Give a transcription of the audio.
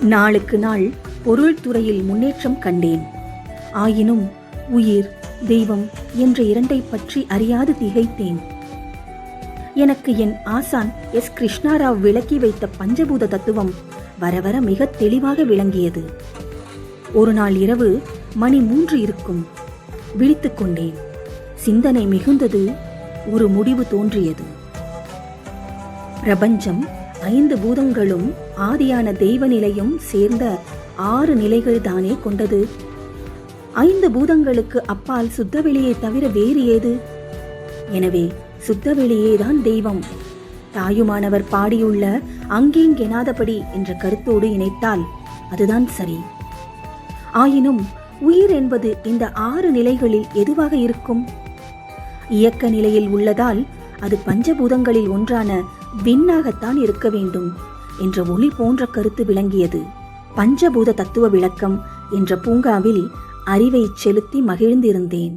நாளுக்கு நாள் பொருள் துறையில் முன்னேற்றம் கண்டேன். ஆயினும் உயிர், தெய்வம் என்ற இரண்டை பற்றி அறியாது திகைத்தேன். எனக்கு என் ஆசான் எஸ். கிருஷ்ணாராவ் விளக்கி வைத்த பஞ்சபூத தத்துவம் வர வர மிக தெளிவாக விளங்கியது. ஒரு நாள் இரவு மணி 3 இருக்கும். விழித்துக் கொண்டேன். சிந்தனை மிகுந்தது. ஒரு முடிவு தோன்றியது. பிரபஞ்சம் 5 பூதங்களும் ஆதியான தெய்வ நிலையும் சேர்ந்த 6 நிலைகள் தானே கொண்டது. 5 பூதங்களுக்கு அப்பால் சுத்தவெளியை தவிர வேறு ஏது? எனவே சுத்தவெளியேதான் தெய்வம். தாயுமானவர் பாடியுள்ள அங்கேங்கெனாதபடி என்ற கருத்தோடு இணைத்தால் அதுதான் சரி. ஆயினும் உயிர் என்பது இந்த 6 நிலைகளில் எதுவாக இருக்கும்? இயக்க நிலையில் உள்ளதால் அது பஞ்சபூதங்களில் ஒன்றான விண்ணாகத்தான் இருக்க வேண்டும் என்ற ஒளி போன்ற கருத்து விளங்கியது. பஞ்சபூத தத்துவ விளக்கம் என்ற பூங்காவில் அறிவை செலுத்தி மகிழ்ந்திருந்தேன்.